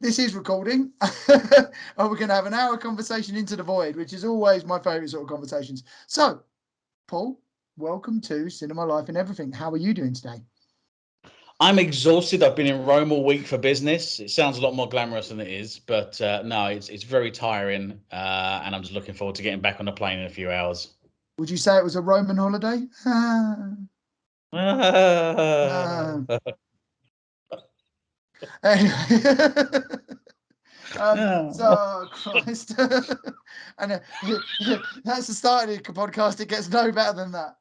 this is recording. And we're going to have an hour conversation into the void, which is always my favourite sort of conversations. So, Paul, welcome to Cinema Life and Everything. How are you doing today? I'm exhausted. I've been in Rome all week for business. It sounds a lot more glamorous than it is, but no, it's very tiring, and I'm just looking forward to getting back on the plane in a few hours. Would you say it was a Roman holiday? Anyway. So, Christ. And that's the start of the podcast. It gets no better than that.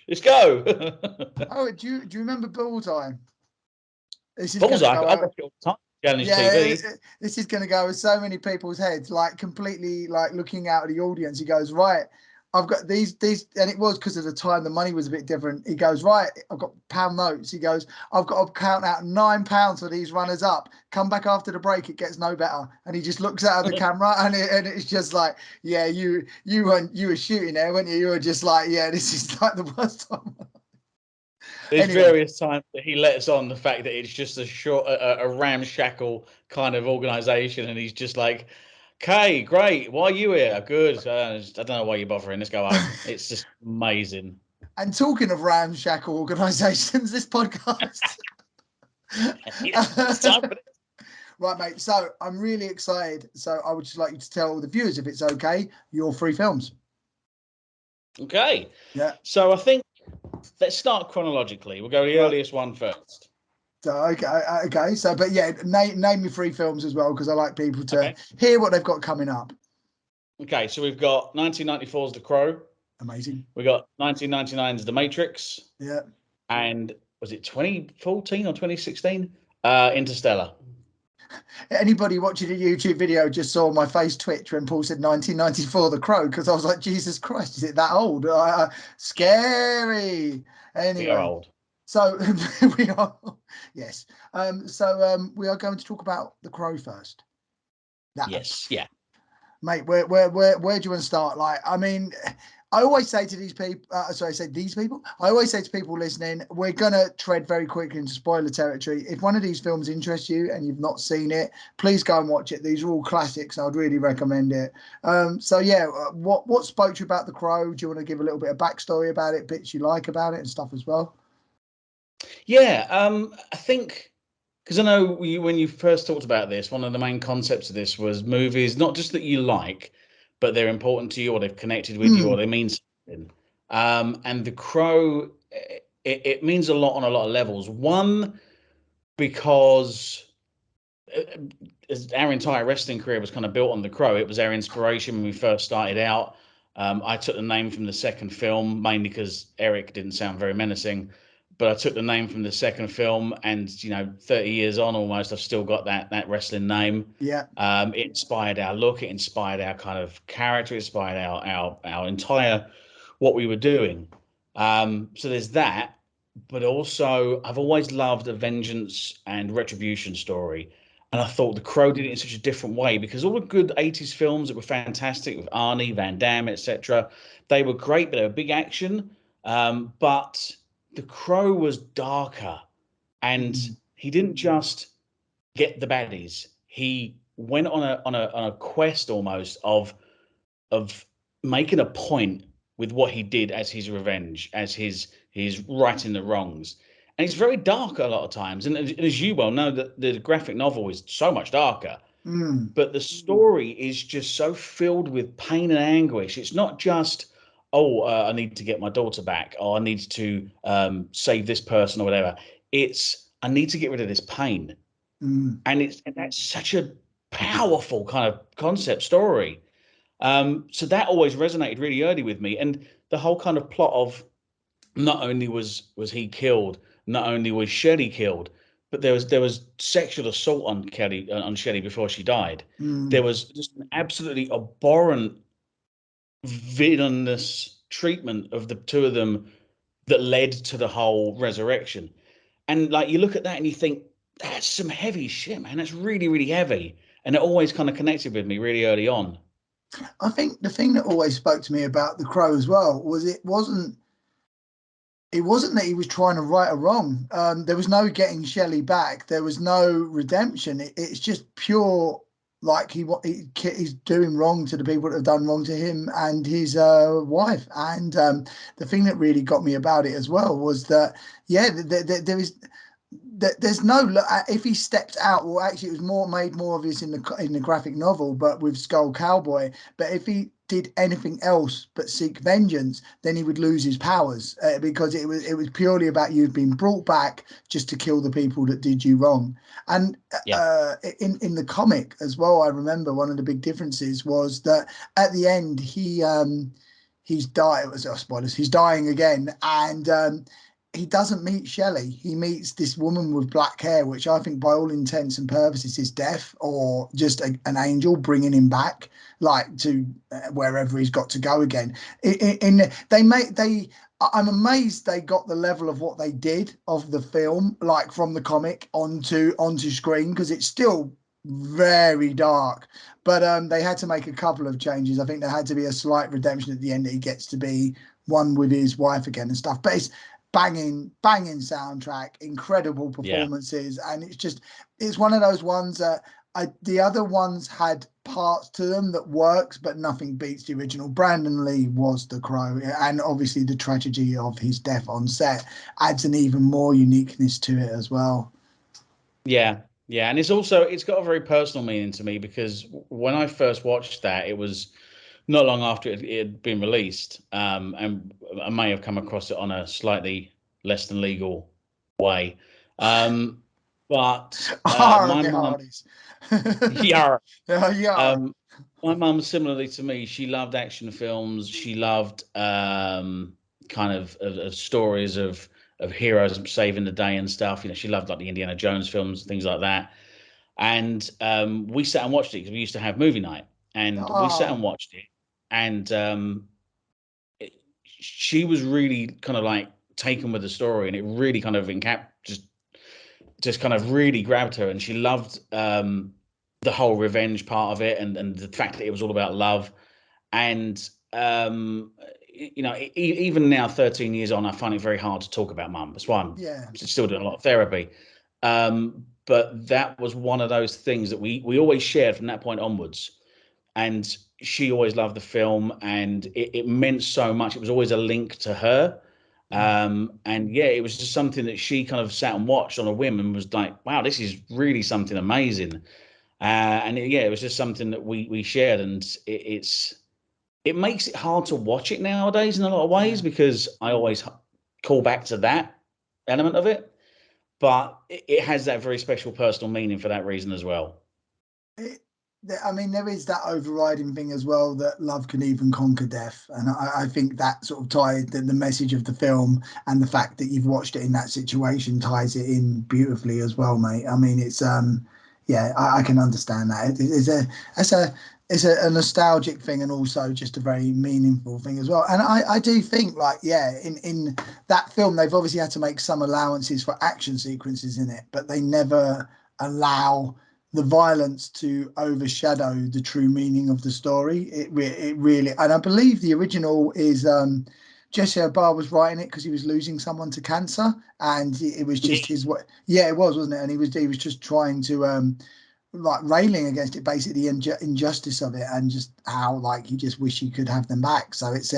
Let's go. Oh, do you remember Bullseye? Bullseye? I watch it all the time. TV. This is going to go with so many people's heads, like completely like looking out at the audience. He goes, right, I've got these, and it was because of the time the money was a bit different. He goes, right, I've got pound notes. He goes, I've got to count out £9 for these runners up. Come back after the break, it gets no better. And he just looks out of the camera, and it's just like, yeah, you were shooting there, weren't you? You were just like, yeah, this is like the worst time. There's various times that he lets on the fact that it's just a ramshackle kind of organisation, and he's just like, "Okay, great. Why are you here? Good. I don't know why you're bothering. Let's go home." It's just amazing. And talking of ramshackle organisations, this podcast. It's time for this. Right, mate. So I'm really excited. So I would just like you to tell the viewers, if it's okay, your 3 films. Okay. Yeah. So I think let's start chronologically. We'll go the earliest one first. So, okay. So, but yeah, name me 3 films as well, because I like people to hear what they've got coming up. Okay, so we've got 1994's The Crow. Amazing. We got 1999's The Matrix. Yeah. And was it 2014 or 2016? Interstellar. Anybody watching a YouTube video just saw my face twitch when Paul said 1994 The Crow, because I was like, Jesus Christ, is it that old? Scary. Anyway. We are old. So we are, yes. So we are going to talk about The Crow first. Yes, yeah. Mate, where do you want to start? Like, I mean, I always say to these people, I always say to people listening, we're going to tread very quickly into spoiler territory. If one of these films interests you and you've not seen it, please go and watch it. These are all classics. I'd really recommend it. So yeah, what spoke to you about The Crow? Do you want to give a little bit of backstory about it, bits you like about it and stuff as well? Yeah, I think, because I know when you first talked about this, one of the main concepts of this was movies, not just that you like, but they're important to you, or they've connected with you, or they mean something. And The Crow, it means a lot on a lot of levels. One, because as our entire wrestling career was kind of built on The Crow. It was our inspiration when we first started out. I took the name from the second film, mainly because Eric didn't sound very menacing. But I took the name from the second film, and 30 years on almost, I've still got that wrestling name. Yeah. It inspired our look. It inspired our kind of character. It inspired our entire what we were doing. So there's that. But also, I've always loved a vengeance and retribution story. And I thought The Crow did it in such a different way, because all the good 80s films that were fantastic with Arnie, Van Damme, etc., they were great, but they were big action. But The Crow was darker, and he didn't just get the baddies. He went on a quest almost of making a point with what he did as his revenge, as his righting the wrongs. And it's very dark a lot of times. And as you well know, that the graphic novel is so much darker. But the story is just so filled with pain and anguish. It's not just, I need to get my daughter back, or I need to save this person or whatever. It's, I need to get rid of this pain. And that's such a powerful kind of concept story. So that always resonated really early with me. And the whole kind of plot of, not only was he killed, not only was Shelley killed, but there was sexual assault on Shelley before she died. There was just an absolutely abhorrent, villainous treatment of the two of them that led to the whole resurrection. And like, you look at that and you think, that's some heavy shit, man. That's really, really heavy. And it always kind of connected with me really early on. I think the thing that always spoke to me about The Crow as well was it it wasn't that he was trying to right a wrong. There was no getting Shelley back. There was no redemption. It's just pure, like he's doing wrong to the people that have done wrong to him and his wife. And the thing that really got me about it as well was that, yeah, there's no if he stepped out. Well, actually, it was made more obvious in the graphic novel, but with Skull Cowboy. But if he did anything else but seek vengeance, then he would lose his powers, because it was purely about you've been brought back just to kill the people that did you wrong. And Yeah. In the comic as well, I remember one of the big differences was that at the end he's died. It was spoilers. He's dying again, and he doesn't meet Shelley. He meets this woman with black hair, which I think by all intents and purposes is death or just an angel bringing him back, like to wherever he's got to go again. I'm amazed they got the level of what they did of the film, like from the comic onto screen, because it's still very dark. But they had to make a couple of changes. I think there had to be a slight redemption at the end that he gets to be one with his wife again and stuff. But it's banging soundtrack, incredible performances, and it's one of those ones that the other ones had parts to them that works, but nothing beats the original. Brandon Lee was the Crow, and obviously the tragedy of his death on set adds an even more uniqueness to it as well. Yeah, and it's got a very personal meaning to me, because when I first watched that, it was not long after it had been released, and I may have come across it on a slightly less than legal way, but my mum, yeah, my mum, similarly to me, she loved action films. She loved kind of stories of heroes saving the day and stuff. You know, she loved like the Indiana Jones films, things like that. And we sat and watched it because we used to have movie night, and we sat and watched it. And she was really kind of like taken with the story, and it really kind of just kind of really grabbed her, and she loved the whole revenge part of it, and the fact that it was all about love. And you know, even now, 13 years on, I find it very hard to talk about mum. That's why I'm still doing a lot of therapy. But that was one of those things that we always shared from that point onwards. And she always loved the film, and it meant so much. It was always a link to her. And yeah, it was just something that she kind of sat and watched on a whim and was like, wow, this is really something amazing. And it was just something that we shared, and it makes it hard to watch it nowadays in a lot of ways, because I always call back to that element of it, but it has that very special personal meaning for that reason as well. I mean, there is that overriding thing as well, that love can even conquer death. And I think that sort of ties the message of the film, and the fact that you've watched it in that situation ties it in beautifully as well, mate. I mean, it's yeah, I can understand that. It's a nostalgic thing, and also just a very meaningful thing as well. And I do think, like, yeah, in that film, they've obviously had to make some allowances for action sequences in it, but they never allow the violence to overshadow the true meaning of the story. It really, and I believe the original is Jesse Eisenberg was writing it because he was losing someone to cancer, and it was just his way. Yeah, it was, wasn't it? And he was just trying to like railing against it, basically the injustice of it, and just how like he just wish he could have them back. So it's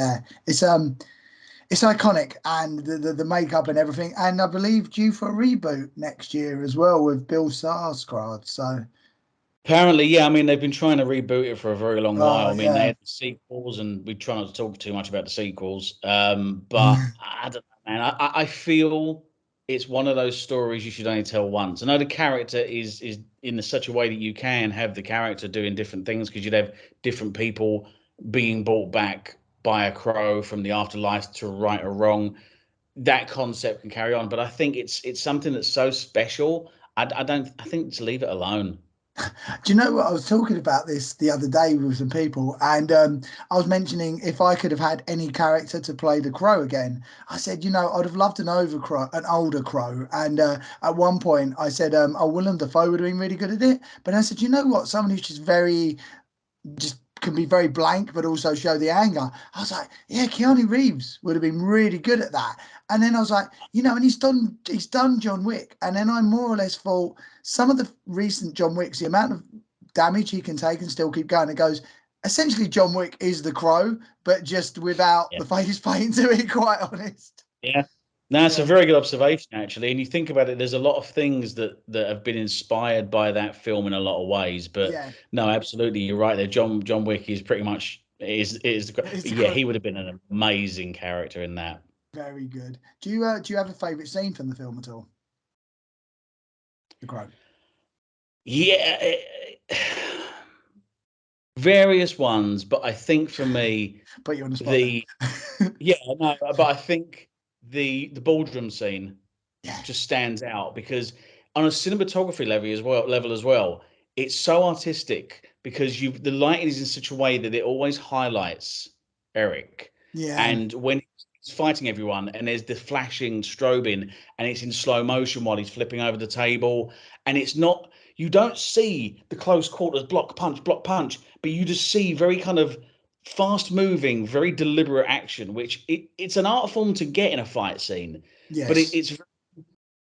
iconic, and the makeup and everything, and I believe due for a reboot next year as well with Bill Skarsgård. So apparently, yeah, I mean, they've been trying to reboot it for a very long while. I mean, they yeah, had the sequels, and we try not to talk too much about the sequels. But I don't know, man. I feel it's one of those stories you should only tell once. I know the character is in such a way that you can have the character doing different things, because you'd have different people being brought back by a crow from the afterlife to right or wrong. That concept can carry on, but I think it's something that's so special. I think to leave it alone. Do you know what? I was talking about this the other day with some people, and I was mentioning if I could have had any character to play the Crow again. I said, you know, I'd have loved an older Crow. And at one point, I said, oh, Willem Dafoe would have been really good at it. But I said, you know what? Someone who's just can be very blank, but also show the anger. I was like, yeah, Keanu Reeves would have been really good at that. And then I was like, and he's done John Wick. And then I more or less thought some of the recent John Wicks, the amount of damage he can take and still keep going, it goes, essentially John Wick is The Crow, but just without the face paint, to be quite honest. Yeah. No, it's a very good observation, actually. And you think about it, there's a lot of things that have been inspired by that film in a lot of ways. But no, absolutely, you're right there. John Wick is pretty much is but yeah, he would have been an amazing character in that. Very good. Do you have a favourite scene from the film at all? The Crow. Yeah, various ones, but I think for me, put you on the spot. but I think the ballroom scene just stands out because on a cinematography level as well, it's so artistic because the lighting is in such a way that it always highlights Eric. And when he's fighting everyone and there's the flashing strobing and it's in slow motion while he's flipping over the table, and it's not, you don't see the close quarters block punch, but you just see very kind of fast moving, very deliberate action, which it's an art form to get in a fight scene. But it's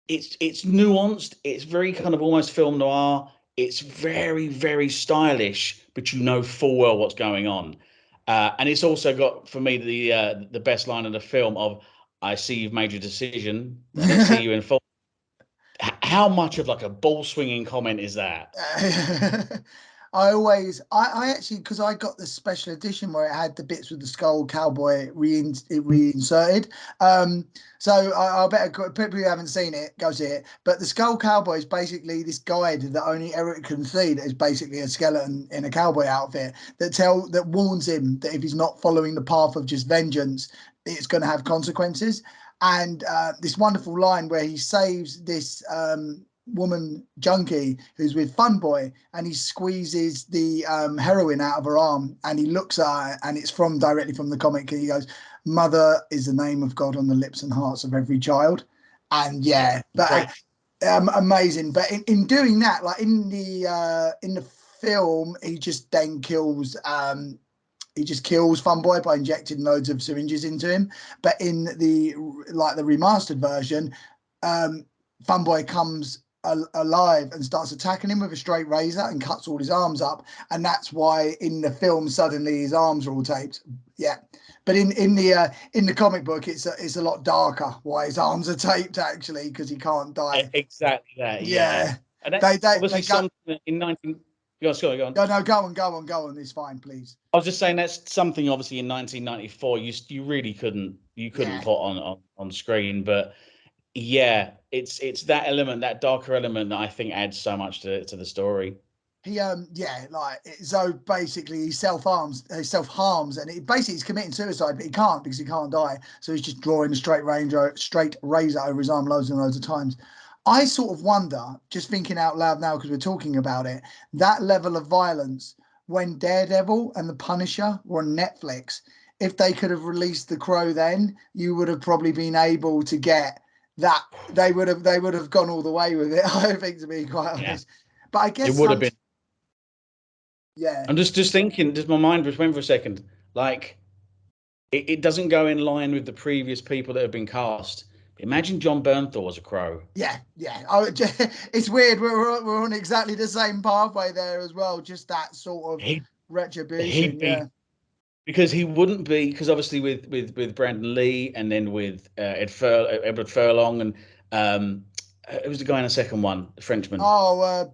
nuanced. It's very kind of almost film noir. It's very, very stylish, but you know full well what's going on. And it's also got, for me, the best line in the film of, "I see you've made your decision. Let's see you in full." How much of like a ball swinging comment is that? I actually, because I got the special edition where it had the bits with the skull cowboy reinserted. So I bet people who haven't seen it, go see it. But the skull cowboy is basically this guide that only Eric can see. That is basically a skeleton in a cowboy outfit that warns him that if he's not following the path of just vengeance, it's going to have consequences. And this wonderful line where he saves this woman junkie who's with Fun Boy, and he squeezes the heroin out of her arm, and he looks at her, and it's directly from the comic. And he goes, "Mother is the name of God on the lips and hearts of every child." And amazing. But in doing that, like in the film, he just then kills. He just kills Fun Boy by injecting loads of syringes into him. But in the remastered version, Fun Boy comes alive and starts attacking him with a straight razor and cuts all his arms up, and that's why in the film suddenly his arms are all taped. But in the comic book, it's a lot darker why his arms are taped, actually, because he can't die. Exactly that. And they something in 19. Go on. No, go on. It's fine, please. I was just saying that's something obviously in 1994 you really couldn't put on screen, but it's that element, that darker element, that I think adds so much to the story. So basically he self-harms, and he's committing suicide, but he can't because he can't die. So he's just drawing a straight razor over his arm loads and loads of times. I sort of wonder, just thinking out loud now because we're talking about it, that level of violence when Daredevil and the Punisher were on Netflix, if they could have released The Crow then, you would have probably been able to get that. They would have gone all the way with it, I think, to be quite honest. But I guess it would have been. Yeah. I'm just thinking, my mind just went for a second. Like, it doesn't go in line with the previous people that have been cast. Imagine John Bernthal as a Crow. Yeah. It's weird. We're on exactly the same pathway there as well. Just that sort of retribution. Because he wouldn't be, because obviously with Brandon Lee and then with Edward Furlong, and it was the guy in the second one, the Frenchman. Oh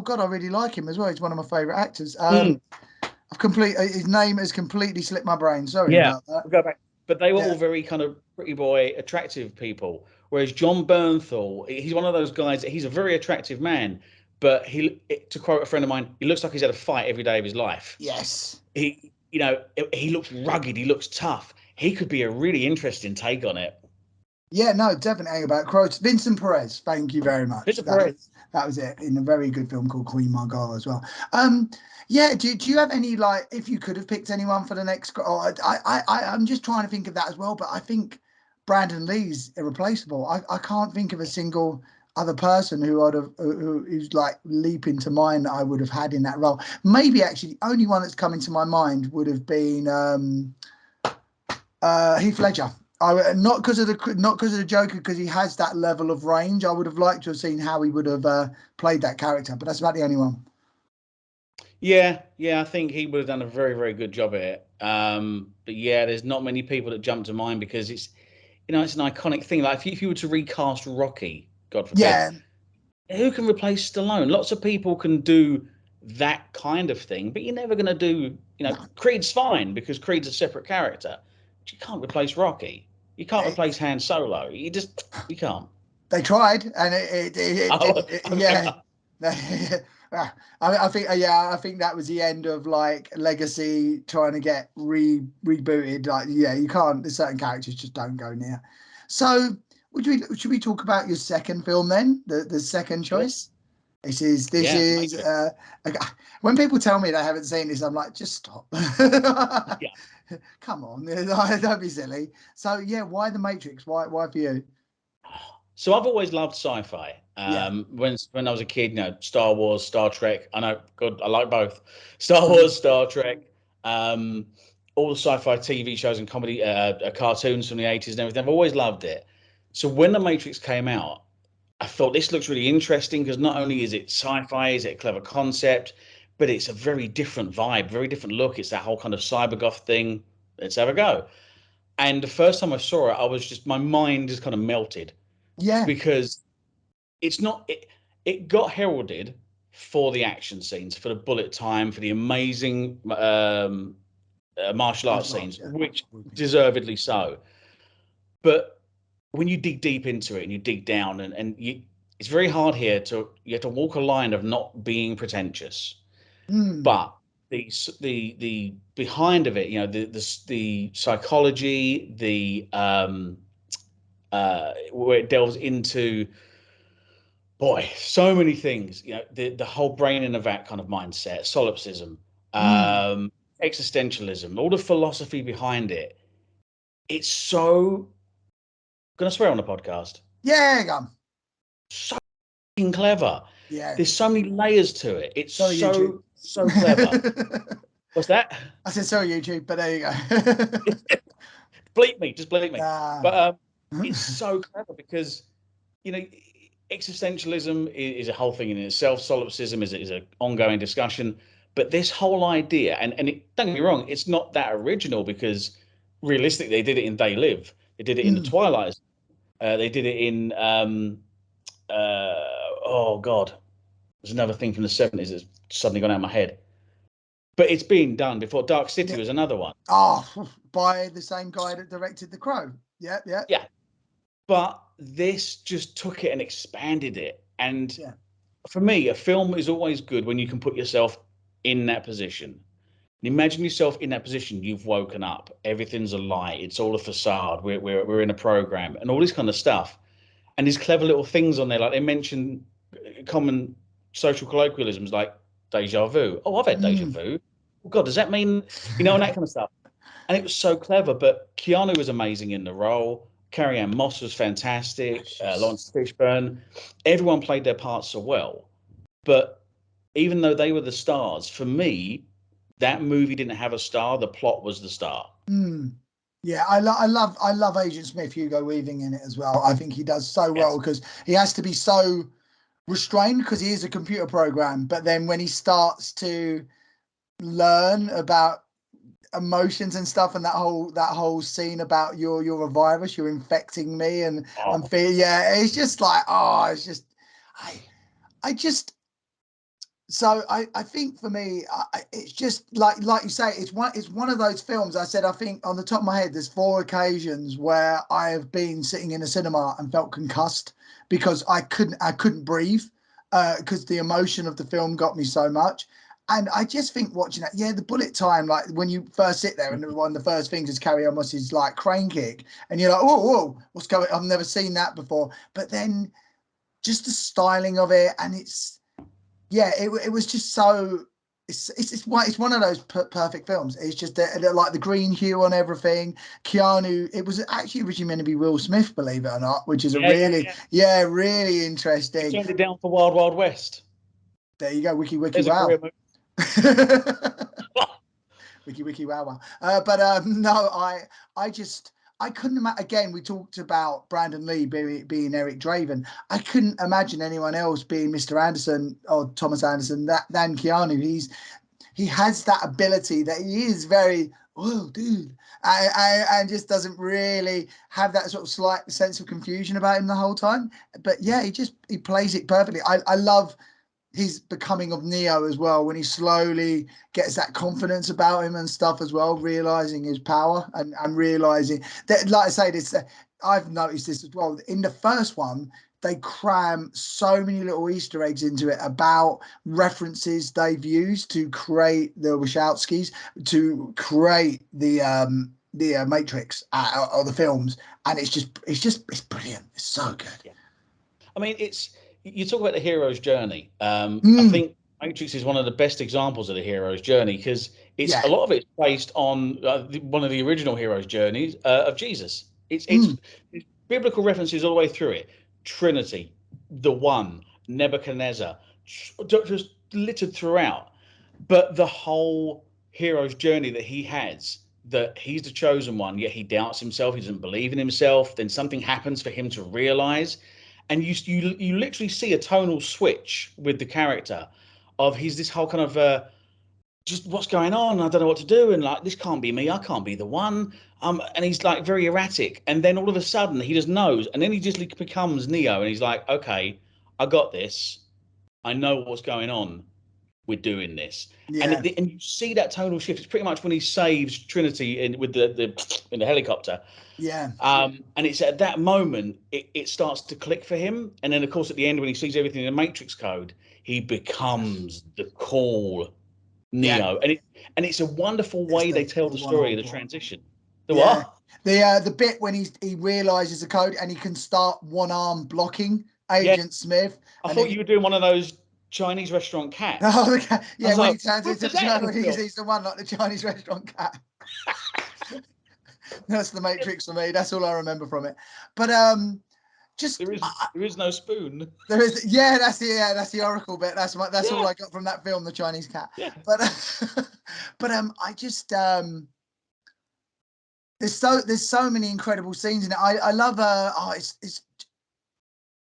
God, I really like him as well. He's one of my favourite actors. His name has completely slipped my brain. Sorry about that. We'll go back. But they were all very kind of pretty boy, attractive people. Whereas John Bernthal, he's one of those guys. He's a very attractive man, but to quote a friend of mine, he looks like he's had a fight every day of his life. Yes. He looks rugged. He looks tough. He could be a really interesting take on it. Yeah, no, definitely about Crows. Vincent Perez, thank you very much. That was it, in a very good film called Queen Margot as well. Do you have any, like, if you could have picked anyone for the next? I'm just trying to think of that as well, but I think Brandon Lee's irreplaceable. I can't think of a single other person who I'd have who's like leaping to mind that I would have had in that role. Maybe actually the only one that's coming to my mind would have been Heath Ledger. Not because of the Joker, because he has that level of range. I would have liked to have seen how he would have played that character, but that's about the only one. Yeah, I think he would have done a very, very good job at it. But yeah, there's not many people that jump to mind because it's, it's an iconic thing. Like if you were to recast Rocky, God forbid, Yeah, who can replace Stallone? Lots of people can do that kind of thing, but you're never going to do, no. Creed's fine because Creed's a separate character. But you can't replace Rocky. You can't It, replace Han Solo. You can't. they tried, and Oh, fair yeah. enough. I think I think that was the end of like Legacy trying to get rebooted. Like you can't. There's certain characters just don't go near. So should we talk about your second film then? The second Sure. choice. This Yeah, is Matrix. okay. When people tell me they haven't seen this, I'm like, just stop. Yeah. Come on, don't be silly. So yeah, why the Matrix? Why for you? So I've always loved sci-fi. Yeah. When I was a kid, Star Wars, Star Trek. I know, God, I like both. Star Mm. Wars, Star Trek, um, all the sci-fi TV shows and comedy cartoons from the 80s and everything. I've always loved it. So when The Matrix came out, I thought this looks really interesting because not only Mm. is it sci-fi, is it a clever concept, but it's a very different vibe, very different look. It's that whole kind of cybergoth thing. Let's have a go. And the first time I saw it, my mind just kind of melted Yeah. because it's not it got heralded for the action scenes, for the bullet time, for the amazing martial arts Martial scenes, arts. Yeah. which deservedly so. But when you dig deep into it and you dig down it's very hard here to you have to walk a line of not being pretentious, Mm. but the behind of it, the psychology, where it delves into, boy, so many things. The whole brain in a vat kind of mindset, solipsism, Mm. existentialism, all the philosophy behind it. It's so, gonna swear on the podcast. Yeah. Go. So fucking clever. Yeah. There's so many layers to it. It's Sorry, YouTube. so clever. What's that? I said sorry, YouTube, but there you go. Bleep me, just bleep me. Ah. But it's so clever because you know existentialism is a whole thing in itself. Solipsism is an ongoing discussion. But this whole idea, don't get me wrong, it's not that original because realistically, they did it in They Live. They did it in the Mm. Twilight. They did it in oh God, there's another thing from the 70s that's suddenly gone out of my head. But it's been done before. Dark City Yeah. was another one. Oh, by the same guy that directed The Crow. Yeah. Yeah. Yeah. But this just took it and expanded it. And Yeah. for me, a film is always good when you can put yourself in that position. And imagine yourself in that position. You've woken up. Everything's a lie. It's all a facade. We're in a program and all this kind of stuff. And these clever little things on there, like they mention common social colloquialisms like deja vu. Oh, I've had deja Mm. vu. Oh, God, does that mean, and that kind of stuff. And it was so clever. But Keanu was amazing in the role. Carrie Ann Moss was fantastic. Lawrence Fishburne. Everyone played their parts so well. But even though they were the stars, for me, that movie didn't have a star. The plot was the star. Mm. Yeah, I love Agent Smith, Hugo Weaving in it as well. I think he does so well Yes. because he has to be so restrained because he is a computer program. But then when he starts to learn about emotions and stuff, and that whole scene about you're a virus, you're infecting me, and I'm Oh, feeling, yeah, it's just like, oh, it's just, I I just so I think for me, it's just like you say, it's one of those films. I said I think on the top of my head, there's 4 occasions where I have been sitting in a cinema and felt concussed because I couldn't breathe because the emotion of the film got me so much. And I just think watching that, yeah, the bullet time, like when you first sit there and one of the first things is Carrie Amos' like crane kick, and you're like, oh, whoa, what's going? I've never seen that before. But then just the styling of it, and it's yeah, it was just so. it's one of those perfect films. It's just like the green hue on everything. Keanu, it was actually originally meant to be Will Smith, believe it or not, which is a Yeah, yeah, really, yeah. yeah, really He interesting. turned it down for Wild Wild West. There you go, wiki wiki There's a wow. career move. Wiki wiki wow wow. But no, I just I couldn't imagine. Again, we talked about Brandon Lee being Eric Draven. I couldn't imagine anyone else being Mr. Anderson or Thomas Anderson than Keanu. He has that ability that he is very, oh, dude, and just doesn't really have that sort of slight sense of confusion about him the whole time. But yeah, he plays it perfectly. I love his becoming of Neo as well, when he slowly gets that confidence about him and stuff as well, realizing his power and realizing that, like I say, this I've noticed this as well. In the first one, they cram so many little Easter eggs into it about references they've used to create the Wachowskis, to create the Matrix or the films, and it's brilliant. It's so good. Yeah. I mean, it's you talk about the hero's journey. I Mm, think Matrix is one of the best examples of the hero's journey because it's yeah. a lot of it's based on one of the original hero's journeys of Jesus. Mm, It's biblical references all the way through it. Trinity, the One, Nebuchadnezzar, just littered throughout. But the whole hero's journey that he has, that he's the chosen one, yet he doubts himself, he doesn't believe in himself. Then something happens for him to realize, and you literally see a tonal switch with the character of he's this whole kind of just what's going on, I don't know what to do, and like this can't be me, I can't be the one, and he's like very erratic, and then all of a sudden he just knows, and then he just becomes Neo, and he's like, okay, I got this, I know what's going on, we're doing this. And yeah. and you see that tonal shift. It's pretty much when he saves Trinity with the in the helicopter. Yeah. And it's at that moment it starts to click for him. And then of course at the end when he sees everything in the Matrix code, he becomes the cool Yeah. Neo. And it's a wonderful It's way they tell the the one story on of the one. transition. The Yeah. what? The bit when he realizes the code and he can start one arm blocking Yeah. Agent Smith, I and then thought you were doing one of those Chinese restaurant cats. oh, okay. I Yeah, was when like, he turns where into was that in the when film? he's the one like the Chinese restaurant cat. That's the Matrix for me. That's all I remember from it. But just There is no spoon. there is, that's the Oracle bit. That's all Yeah, I got from that film, the Chinese cat. yeah. But but I just there's so many incredible scenes in it. I love it's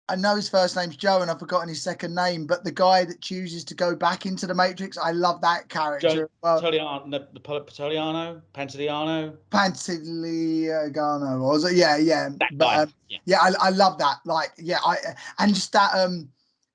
I know his first name's Joe and I've forgotten his second name, but the guy that chooses to go back into the Matrix, I love that Joe character. Well, Pantoliano. Pantoliano, was it? Yeah, yeah. That But guy. Yeah. yeah, I love that. Like, yeah, I and just that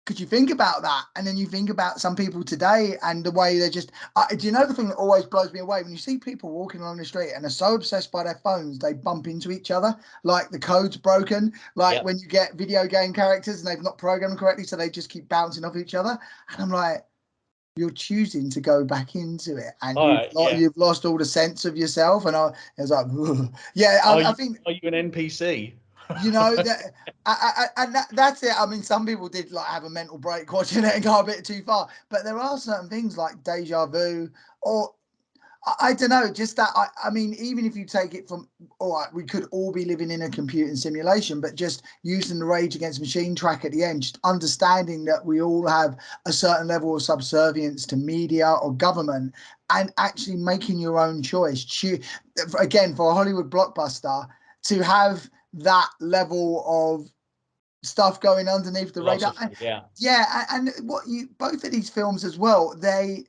could you think about that? And then you think about some people today and the way they're just do you know the thing that always blows me away when you see people walking along the street and are so obsessed by their phones they bump into each other, like the code's broken, like Yeah. when you get video game characters and they've not programmed correctly, so they just keep bouncing off each other. And I'm like, you're choosing to go back into it and All right. Yeah. you've lost all the sense of yourself. And I was like, ugh. Yeah, I think, Are you an NPC? you know, that and that's it. I mean, some people did like have a mental break watching it and go a bit too far, but there are certain things like deja vu or I don't know, just that. I mean, even if you take it from, all right, we could all be living in a computing simulation, but just using the Rage Against Machine track at the end, just understanding that we all have a certain level of subservience to media or government and actually making your own choice. Again, for a Hollywood blockbuster, to have that level of stuff going underneath the radar. Philosophy. Yeah. Yeah, and what you both of these films as well, they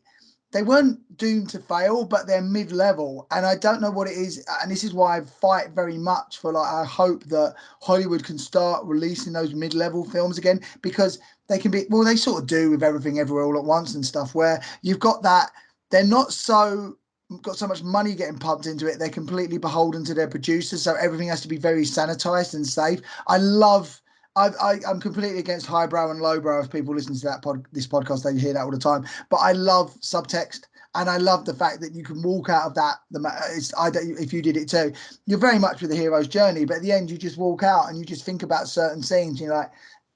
weren't doomed to fail, but they're mid-level. And I don't know what it is. And this is why I fight very much for like I hope that Hollywood can start releasing those mid-level films again, because they can be, well, they sort of do with Everything Everywhere All at Once and stuff, where you've got that, they're not so got so much money getting pumped into it, they're completely beholden to their producers. So everything has to be very sanitized and safe. I love I'm completely against highbrow and lowbrow. If people listen to this podcast, they hear that all the time. But I love subtext, and I love the fact that you can walk out of that. If you did it too, you're very much with the hero's journey. But at the end, you just walk out and you just think about certain scenes. You're like,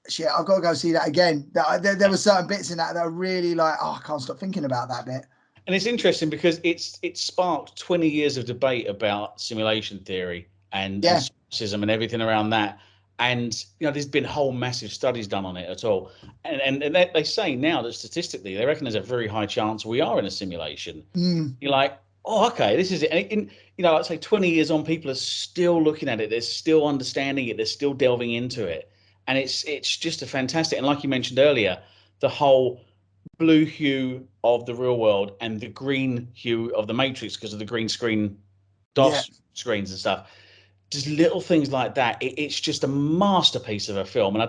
shit, I've got to go see that again. There were certain bits in that that are really like, oh, I can't stop thinking about that bit. And it's interesting because it's sparked 20 years of debate about simulation theory and Yeah. skepticism and everything around that. And there's been whole massive studies done on it at all. And they say now that statistically, they reckon there's a very high chance we are in a simulation. Mm, You're like, oh, okay, this is it. And like say 20 years on, people are still looking at it. They're still understanding it. They're still delving into it. And it's just a fantastic. And like you mentioned earlier, the whole blue hue of the real world and the green hue of the Matrix because of the green screen yeah. DOS screens and stuff. Just little things like that. It's just a masterpiece of a film, and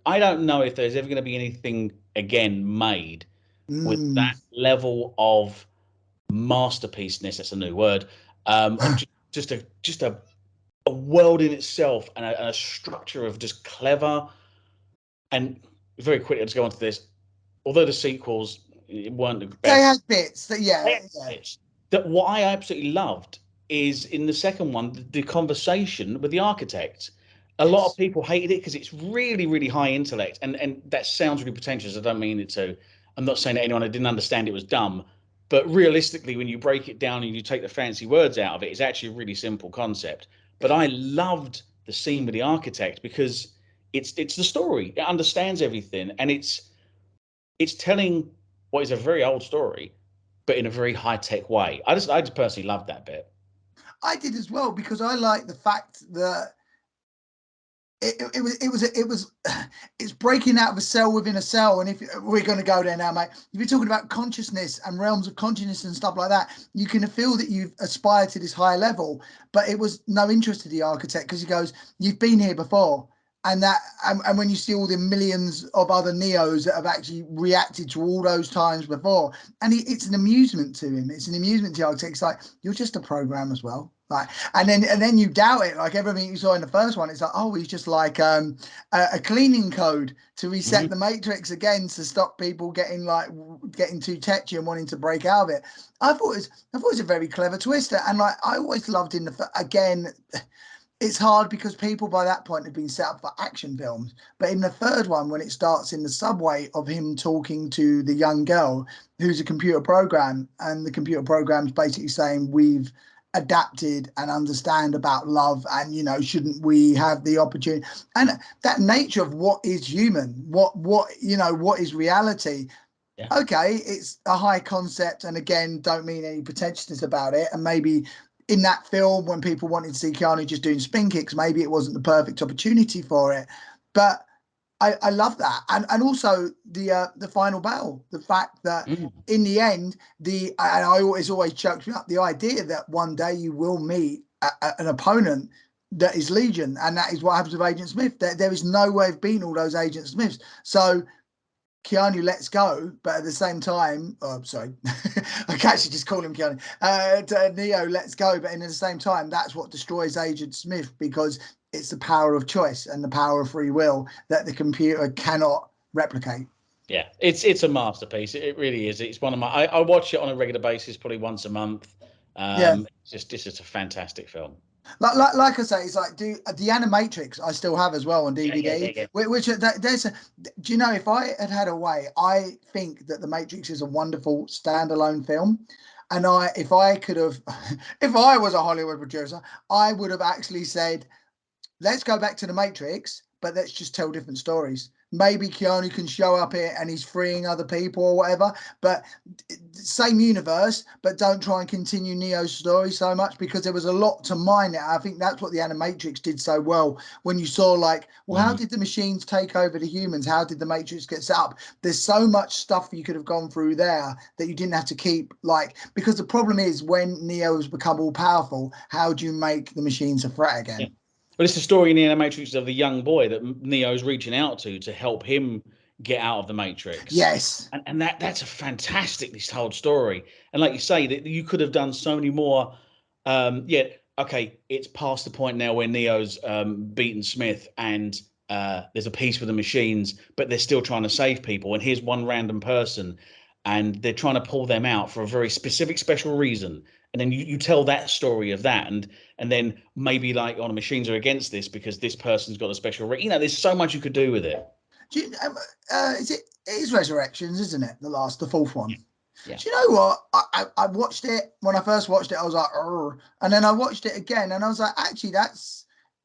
I don't know if there's ever going to be anything again made with Mm. that level of masterpieceness. That's a new word. Of just a world in itself and a structure of just clever and very quickly. Let's go on to this. Although the sequels weren't the They best, had bits that, yeah, yeah. that what I absolutely loved is in the second one, the conversation with the architect. A lot of Yes. people hated it because it's really, really high intellect, and that sounds really pretentious. I don't mean it to. I'm not saying that anyone who didn't understand it was dumb, but realistically, when you break it down and you take the fancy words out of it, it's actually a really simple concept. But I loved the scene with the architect because it's the story. It understands everything, and it's telling what is a very old story, but in a very high tech way. I just personally loved that bit. I did as well because I like the fact that it was it's breaking out of a cell within a cell. And if we're going to go there now, mate, if you're talking about consciousness and realms of consciousness and stuff like that, you can feel that you've aspired to this higher level. But it was no interest to the architect because he goes, you've been here before. And when you see all the millions of other Neos that have actually reacted to all those times before, and it's an amusement to him. It's an amusement to the architect. It's like, you're just a program as well. Like, and then you doubt it, like everything you saw in the first one. It's like, oh, he's just like a cleaning code to reset Hmm. the matrix again to stop people getting too tetchy and wanting to break out of it. I thought it was a very clever twister, and like I always loved again. It's hard because people by that point have been set up for action films. But in the third one, when it starts in the subway of him talking to the young girl who's a computer program, and the computer program's basically saying, we've adapted and understand about love, and shouldn't we have the opportunity, and that nature of what is human, what is reality. Yeah. Okay, it's a high concept, and again, don't mean any pretentiousness about it. And maybe in that film, when people wanted to see Keanu just doing spin kicks, maybe it wasn't the perfect opportunity for it. But I love that, and also the final battle, the fact that Mm. in the end, and I always chokes me up, the idea that one day you will meet an opponent that is Legion, and that is what happens with Agent Smith. There is no way of beating all those Agent Smiths. So Keanu lets go, but at the same time, oh, I'm sorry, I can actually just call him Keanu. Neo lets go, but in the same time, that's what destroys Agent Smith, because it's the power of choice and the power of free will that the computer cannot replicate. Yeah, it's a masterpiece. It really is. It's one of my. I watch it on a regular basis, probably once a month. Yeah, It's just a fantastic film. like I say, it's like the Animatrix I still have as well on Yeah, yeah, yeah, DVD. yeah. Which there's a. Do you know, if I had a way, I think that the Matrix is a wonderful standalone film. And if I could have, if I was a Hollywood producer, I would have actually said, let's go back to the Matrix, but let's just tell different stories. Maybe Keanu can show up here and he's freeing other people or whatever, but same universe, but don't try and continue Neo's story so much, because there was a lot to mine it. I think that's what the Animatrix did so well. When you saw, like, well, how Mm. did the machines take over the humans? How did the Matrix get set up? There's so much stuff you could have gone through there that you didn't have to keep, like, because the problem is when Neo has become all powerful, how do you make the machines a threat Yeah. again? Well, it's the story in the Animatrix of the young boy that Neo's reaching out to help him get out of the Matrix. Yes. And that's a fantastically told story. And like you say, that you could have done so many more. Yeah, okay, it's past the point now where Neo's beaten Smith and there's a peace with the machines, but they're still trying to save people. And here's one random person, and they're trying to pull them out for a very specific, special reason. And then you tell that story of that, and then maybe like, oh, the machines are against this because this person's got a special. There's so much you could do with it. Do you, it is Resurrections, isn't it? The fourth one. Yeah. Do you know what? I watched it when I first watched it. I was like, "Urgh." And then I watched it again, and I was like, actually,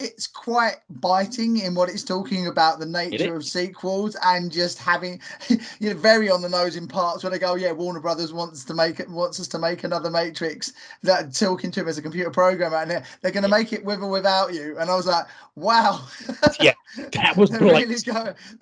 it's quite biting in what it's talking about the nature of sequels and just having, very on the nose in parts where they go, yeah, Warner Brothers wants us to make another Matrix, that talking to him as a computer programmer, and they're going to make it with or without you. And I was like, wow, Yeah, that was they're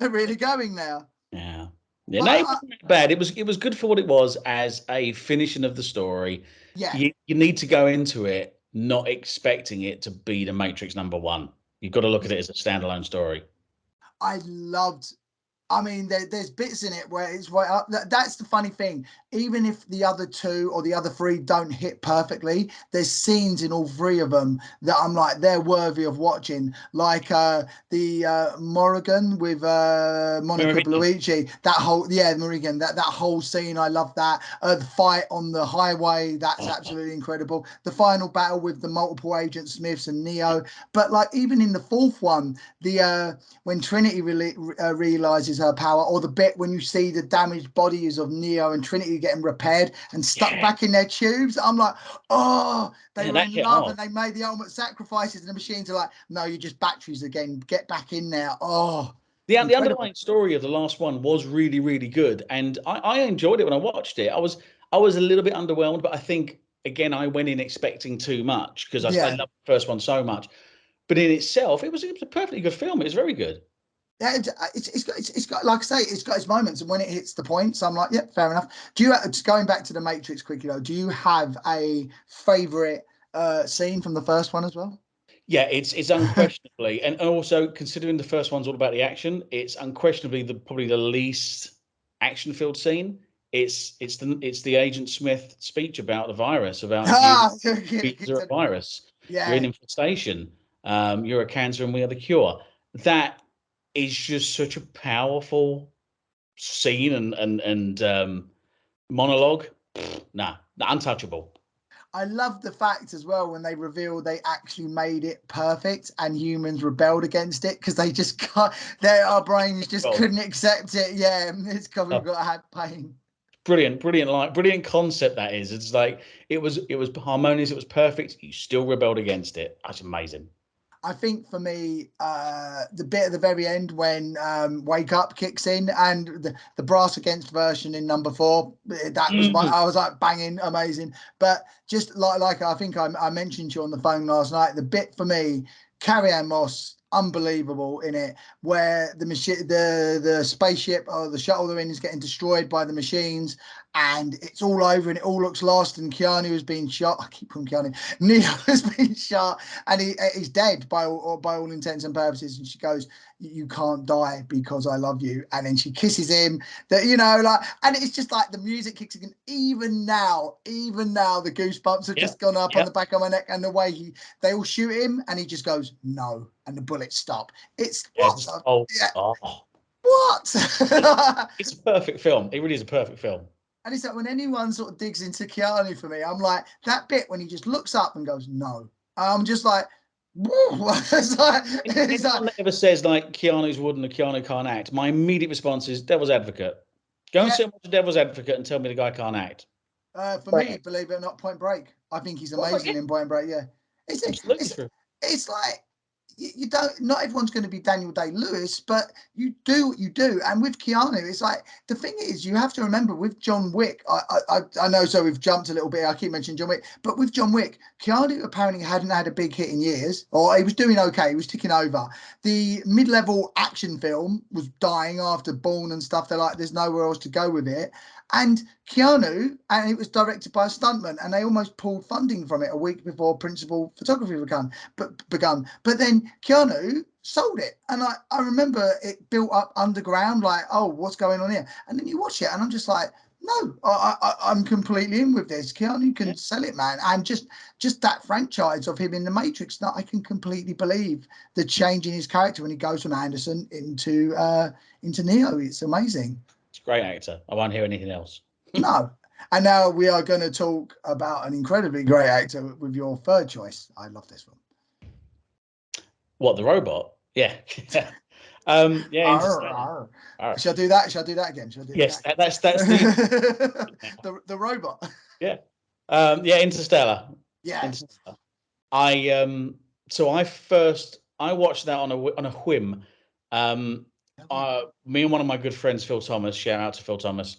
really going now. Yeah. Yeah, But no, it wasn't that bad. It was good for what it was as a finishing of the story. yeah, You need to go into it not expecting it to be the Matrix number one. You've got to look at it as a standalone story. I loved. I mean, there's bits in it where it's right up. That's the funny thing. Even if the other two or the other three don't hit perfectly, there's scenes in all three of them that I'm like, they're worthy of watching. Like the Morrigan with Monica Meridian. Bellucci. Morrigan. That whole scene, I love that. The fight on the highway, that's Oh, absolutely incredible. The final battle with the multiple agent Smiths and Neo. But like even in the fourth one, the when Trinity realizes her power, or the bit when you see the damaged bodies of Neo and Trinity getting repaired and stuck back in their tubes. I'm like, oh, they were that in hit love hard. and they made the ultimate sacrifices, and the machines are like, no, you're just batteries again. Get back in there. Oh, The incredible. underlying story of the last one was really, really good, and I enjoyed it when I watched it. I was a little bit underwhelmed, but I think again I went in expecting too much because I Yeah. loved the first one so much. But in itself, it was a perfectly good film. It was very good. Yeah, it's got like I say, it's got its moments, and when it hits the points, I'm like, yeah, fair enough. Do you just going back to the Matrix quickly though? Do you have a favorite scene from the first one as well? Yeah, it's unquestionably, and also considering the first one's all about the action, it's unquestionably probably the least action-filled scene. It's the Agent Smith speech about the virus, about Ah, you're a virus, you're an yeah. infestation, you're a cancer, and we are the cure. That is just such a powerful scene and monologue. Nah, untouchable. I love the fact as well when they reveal they actually made it perfect and humans rebelled against it because they just can't, our brains just Well, couldn't accept it. Yeah, it's because we've got to have pain. brilliant concept that is. It's like it was harmonious, it was perfect. You still rebelled against it. That's amazing. I think for me, the bit at the very end when Wake Up kicks in and the brass against version in number 4, that was Mm. I was like banging, amazing. But just like I think I mentioned to you on the phone last night, the bit for me, Carrie Ann Moss, unbelievable in it, where the machine, the spaceship or the shuttle they're in is getting destroyed by the machines, and it's all over and it all looks lost, and Keanu has been shot. I keep calling Keanu. Neo has been shot and he's dead by all intents and purposes. And she goes, "You can't die because I love you." And then she kisses him. That like, and it's just like the music kicks in. Even now, the goosebumps have Yeah, just gone up on yeah, the back of my neck. And the way they all shoot him, and he just goes no, and the bullets stop. It's yeah. what? Yeah, Oh, what? it's a perfect film. It really is a perfect film. And it's like when anyone sort of digs into Keanu for me, I'm like that bit when he just looks up and goes no. I'm just like, whoa. It's like, Anyone that ever says like Keanu's wooden or Keanu can't act, my immediate response is Devil's Advocate. Go and yeah. sit and watch the Devil's Advocate and tell me the guy can't act. For Great me, actor. believe it or not, Point Break. I think he's Well, yeah, amazing in Point Break. Yeah, it's absolutely it's true. it's like you don't. Not everyone's going to be Daniel Day Lewis, but you do what you do. And with Keanu, it's like the thing is, you have to remember with John Wick. I know. So we've jumped a little bit. I keep mentioning John Wick, but with John Wick, Keanu apparently hadn't had a big hit in years, or he was doing okay. He was ticking over. The mid-level action film was dying after Bourne and stuff. They're like, there's nowhere else to go with it. And Keanu, and it was directed by a stuntman, and they almost pulled funding from it a week before principal photography begun. But then Keanu sold it, and I remember it built up underground, like, oh, what's going on here? And then you watch it, and I'm just like, no, I'm completely in with this. Keanu Yeah, can sell it, man, and just that franchise of him in the Matrix. That I can completely believe the change in his character when he goes from Anderson into Neo. It's amazing. it's a great actor. I won't hear anything else. No. And now we are going to talk about an incredibly great actor with your third choice. I love this one. What, the robot? Yeah. Yeah, Arr, Interstellar. arr. All right. Shall I do that? Shall I do that again? Shall I do it Yes, again? that's the The robot. yeah. Yeah, Interstellar. Yeah. Interstellar. I so I watched that on a whim. Um Lovely. Me and one of my good friends, Phil Thomas, shout out to Phil Thomas.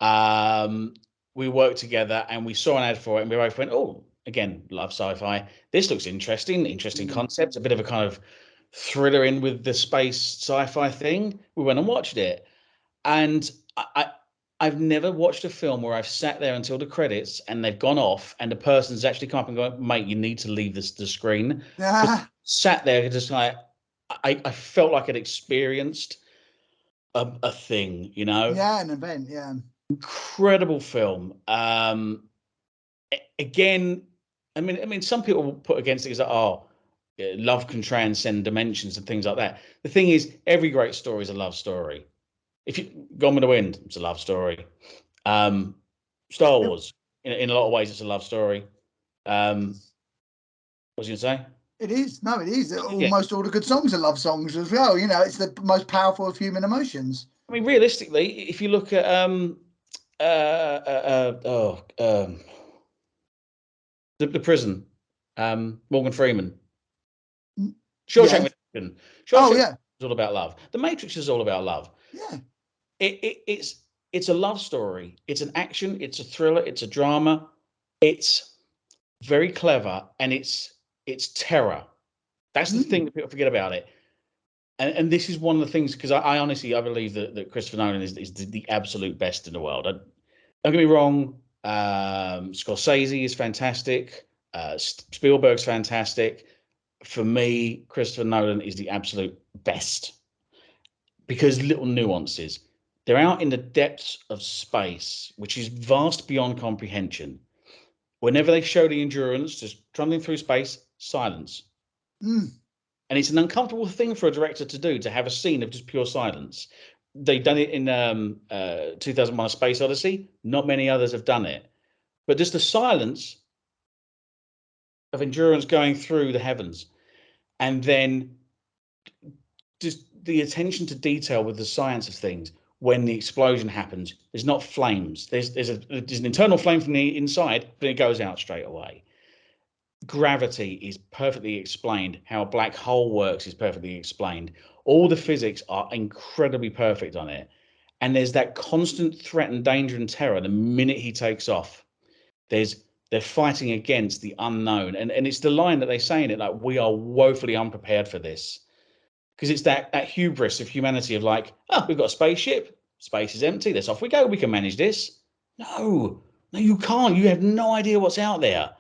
Um we worked together and we saw an ad for it and we both went, oh, again, love sci-fi. This looks interesting Mm. concept, a bit of a kind of thriller in with the space sci-fi thing. We went and watched it. And I've never watched a film where I've sat there until the credits and they've gone off and the person's actually come up and gone, mate, you need to leave the screen. Because Yeah. sat there just like I felt like I'd experienced a thing, you know. Yeah, an event. Yeah. Incredible film. Again, I mean, some people will put against it as like, oh, love can transcend dimensions and things like that. The thing is, every great story is a love story. If you Gone with the Wind, it's a love story. Um, Star It, Wars, in a lot of ways, it's a love story. What was you gonna say? it is. No, it is. Yeah, Almost all the good songs are love songs as well. You know, it's the most powerful of human emotions. I mean, realistically, if you look at the prison, Morgan Freeman, Mm. Shawshank Yes. Redemption, Oh, Shawshank yeah. is all about love. The Matrix is all about love. Yeah. It's a love story. It's an action. It's a thriller. It's a drama. It's very clever, and it's terror. That's the Mm. thing that people forget about it. And this is one of the things, because I honestly I believe that Christopher Nolan is the absolute best in the world. Don't get me wrong. Scorsese is fantastic. Spielberg's fantastic. For me, Christopher Nolan is the absolute best because little nuances. They're out in the depths of space, which is vast beyond comprehension. Whenever they show the endurance just trundling through space, silence. Mm. And it's an uncomfortable thing for a director to do, to have a scene of just pure silence. They've done it in 2001: A Space Odyssey. Not many others have done it. But just the silence of endurance going through the heavens, and then just the attention to detail with the science of things. When the explosion happens, there's not flames. There's an internal flame from the inside, but it goes out straight away. Gravity is perfectly explained. How a black hole works is perfectly explained. All the physics are incredibly perfect on it. And there's that constant threat and danger and terror the minute he takes off. There's They're fighting against the unknown. And it's the line that they say in it, like, we are woefully unprepared for this. Because it's that hubris of humanity of like, oh, we've got a spaceship, space is empty, let's off we go, we can manage this. No, you can't. You have no idea what's out there.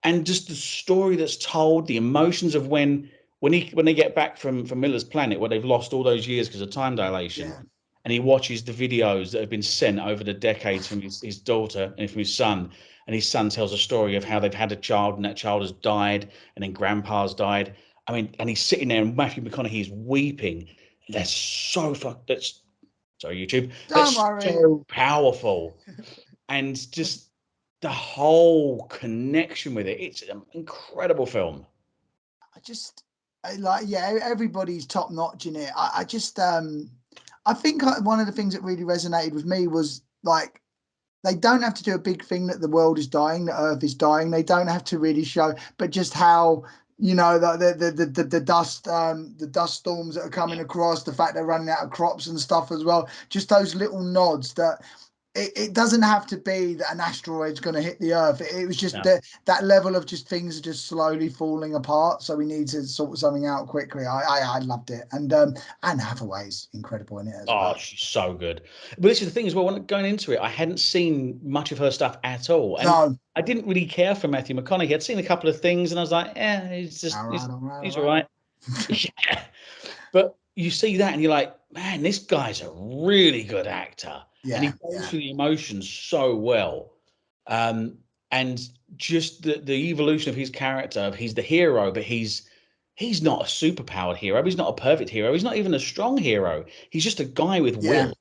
And just the story that's told, the emotions of when they get back from Miller's planet, where they've lost all those years because of time dilation, Yeah. and he watches the videos that have been sent over the decades from his daughter and from his son, and his son tells a story of how they've had a child and that child has died, and then grandpa's died. I mean, and he's sitting there and Matthew McConaughey is weeping. That's so fuck. That's Sorry, YouTube. Don't That's worry. so powerful, and just the whole connection with it. It's an incredible film. I just like, yeah, everybody's top notch in it. I just I think one of the things that really resonated with me was like, they don't have to do a big thing that the world is dying, the earth is dying. They don't have to really show, but just how, you know, the dust storms that are coming Yeah. across, the fact they're running out of crops and stuff as well. Just those little nods that it doesn't have to be that an asteroid's going to hit the earth. It was just No. that level of just things are just slowly falling apart. So we need to sort something out quickly. I loved it. And Anne Hathaway's incredible in it as Oh, well. she's so good. But this is the thing as well. When going into it, I hadn't seen much of her stuff at all, and No. I didn't really care for Matthew McConaughey. I'd seen a couple of things, and I was like, All right, all right, all he's all right. right. Yeah. But you see that, and you're like, man, this guy's a really good actor, and he Yeah, goes yeah, through the emotions so well. Um, and just the evolution of his character. He's the hero, but he's not a superpowered hero. He's not a perfect hero. He's not even a strong hero. He's just a guy with yeah, will. yeah,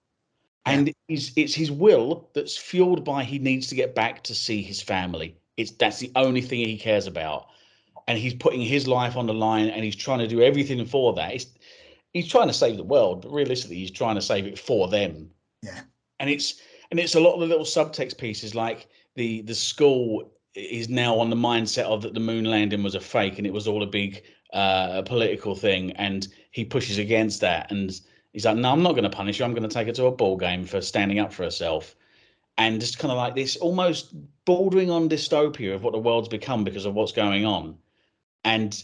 And it's his will that's fueled by he needs to get back to see his family. That's the only thing he cares about. And he's putting his life on the line and he's trying to do everything for that. he's trying to save the world, but realistically, he's trying to save it for them. Yeah. And it's a lot of the little subtext pieces, like the school is now on the mindset of that the moon landing was a fake and it was all a big political thing, and he pushes against that, and he's like, no, I'm not going to punish you, I'm going to take her to a ball game for standing up for herself. And just kind of like this almost bordering on dystopia of what the world's become because of what's going on. And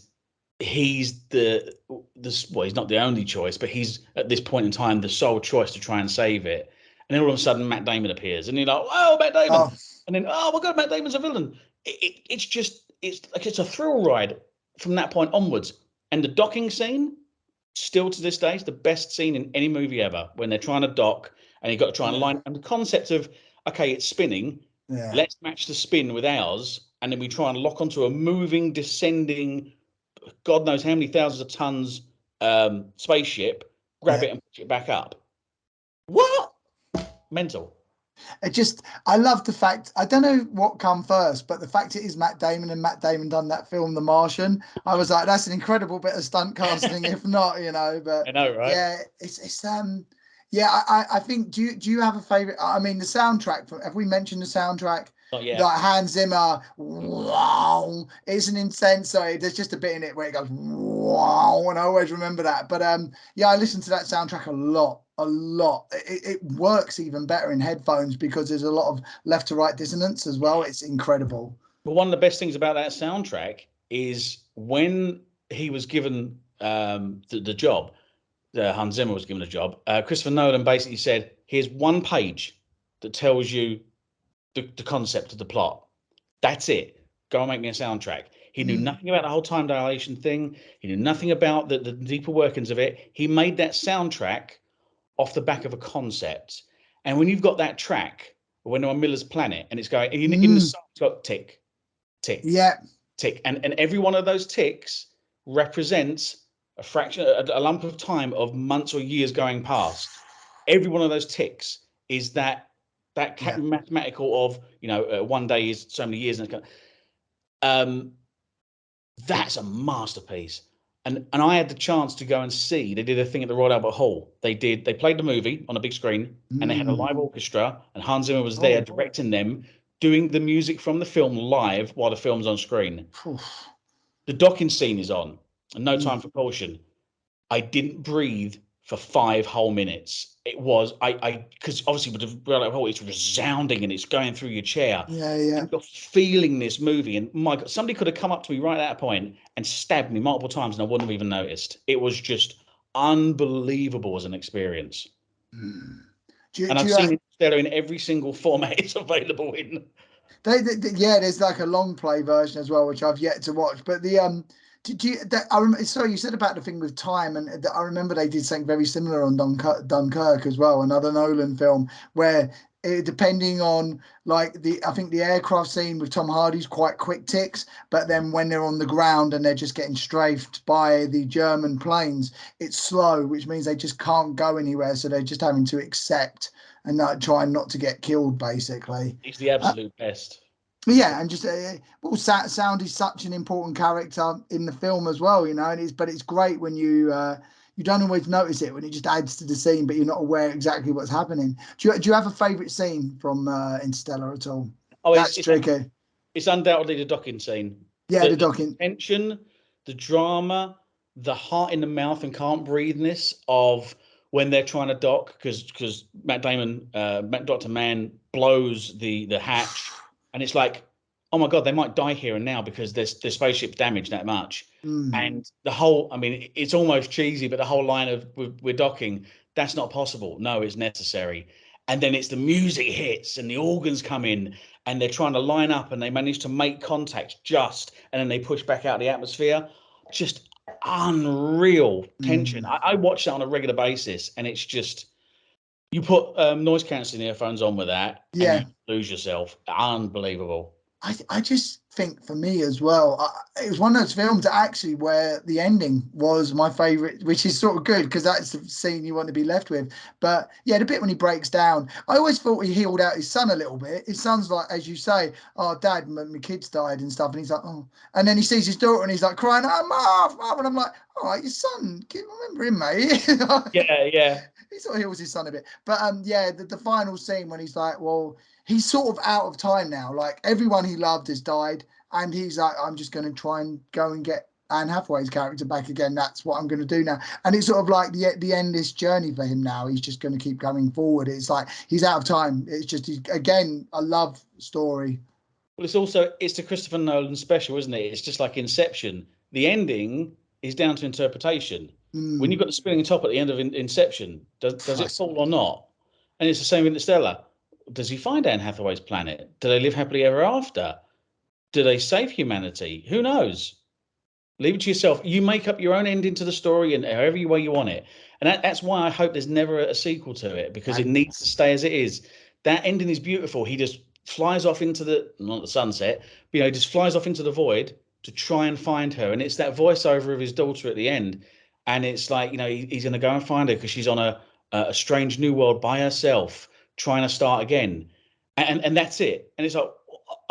he's well, he's not the only choice, but he's at this point in time the sole choice to try and save it. And then all of a sudden, Matt Damon appears, and you're like, "Oh, Matt Damon!" Oh, And then, "Oh my God, Matt Damon's a villain." It's just it's like it's a thrill ride from that point onwards. And the docking scene, still to this day, is the best scene in any movie ever. When they're trying to dock, and you've got to try and line, and the concept of, okay, it's spinning. yeah. Let's match the spin with ours, and then we try and lock onto a moving, descending, God knows how many thousands of tons spaceship, grab Yeah. it and push it back up. What? Mental. I love the fact, I don't know what come first, but the fact it is Matt Damon, and Matt Damon done that film, The Martian. I was like, that's an incredible bit of stunt casting, if not, but I know, right? yeah, yeah, I think, do you have a favorite? I mean, the soundtrack, have we mentioned the soundtrack? Not yet. Like Hans Zimmer, wow, it's an intense. Sorry, there's just a bit in it where it goes wow, and I always remember that. But yeah, I listen to that soundtrack a lot, a lot. It works even better in headphones because there's a lot of left to right dissonance as well. It's incredible. But one of the best things about that soundtrack is when he was given the job, Hans Zimmer was given a job. Christopher Nolan basically said, "Here's one page that tells you the concept of the plot. That's it. Go and make me a soundtrack." He knew nothing about the whole time dilation thing. He knew nothing about the deeper workings of it. He made that soundtrack off the back of a concept. And when you've got that track, when they're on Miller's planet, and it's going in the song, it's got tick, tick, Yeah, tick, and every one of those ticks represents a fraction, a lump of time of months or years going past. Every one of those ticks is that yeah, mathematical of, one day is so many years, and it's that's a masterpiece. And I had the chance to go and see. They did a thing at the Royal Albert Hall. They played the movie on a big screen, and they had a live orchestra, and Hans Zimmer was there directing them, doing the music from the film live while the film's on screen. The docking scene is on, and No Time for Caution. I didn't breathe for 5 whole minutes. It was because obviously with the Royal Albert Hall, it's resounding and it's going through your chair. yeah. And you're feeling this movie, and my God, somebody could have come up to me right at that point and stabbed me multiple times, and I wouldn't have even noticed. It was just unbelievable as an experience. And I've seen Interstellar in every single format it's available in. Yeah, there's like a long play version as well, which I've yet to watch. But did you? Sorry, you said about the thing with time, and I remember they did something very similar on Dunkirk as well, another Nolan film where depending on I think the aircraft scene with Tom Hardy's quite quick ticks, but then when they're on the ground and they're just getting strafed by the German planes, it's slow, which means they just can't go anywhere, so they're just having to accept and not trying not to get killed, basically. He's the absolute best. Yeah, and just sound is such an important character in the film as well, and it's great when you don't always notice it when it just adds to the scene, but you're not aware exactly what's happening. Do you have a favourite scene from Interstellar at all? Oh, That's tricky. It's undoubtedly the docking scene. Yeah, the docking. The tension, the drama, the heart in the mouth and can't breatheness of when they're trying to dock, because Matt Damon, Dr. Mann blows the hatch, and it's like, oh my God, they might die here and now because their spaceship's damaged that much. And the whole, I mean, it's almost cheesy, but the whole line of we're docking, that's not possible. No, it's necessary. And then it's the music hits and the organs come in, and they're trying to line up, and they manage to make contact and then they push back out the atmosphere. Just unreal tension. I watch that on a regular basis, and it's just, you put noise cancelling earphones on with that, and Yeah. you lose yourself. Unbelievable. I just think for me as well, it was one of those films actually where the ending was my favorite, which is sort of good because that's the scene you want to be left with. But yeah, the bit when he breaks down, I always thought he healed out his son a little bit. His son's like, as you say, oh, Dad, my kids died and stuff. And he's like, oh. And then he sees his daughter and he's like crying, oh, Mom. And I'm like, all right, your son, remember him, mate. Yeah, yeah. He sort of heals his son a bit. But yeah, the final scene when he's like, well, he's sort of out of time now. Like everyone he loved has died, and he's like, I'm just going to try and go and get Anne Hathaway's character back again. That's what I'm going to do now. And it's sort of like the endless journey for him now. He's just going to keep going forward. It's like he's out of time. It's just again a love story. Well, it's the Christopher Nolan special, isn't it? It's just like Inception. The ending is down to interpretation. When you've got the spinning top at the end of Inception, does it fall or not? And it's the same with Interstellar. Does he find Anne Hathaway's planet? Do they live happily ever after? Do they save humanity? Who knows? Leave it to yourself. You make up your own ending to the story and however way you want it. And that's why I hope there's never a sequel to it, because it needs to stay as it is. That ending is beautiful. He just flies off into not the sunset, but he just flies off into the void to try and find her. And it's that voiceover of his daughter at the end. And it's like, he's going to go and find her because she's on a strange new world by herself, trying to start again. And that's it. And it's like,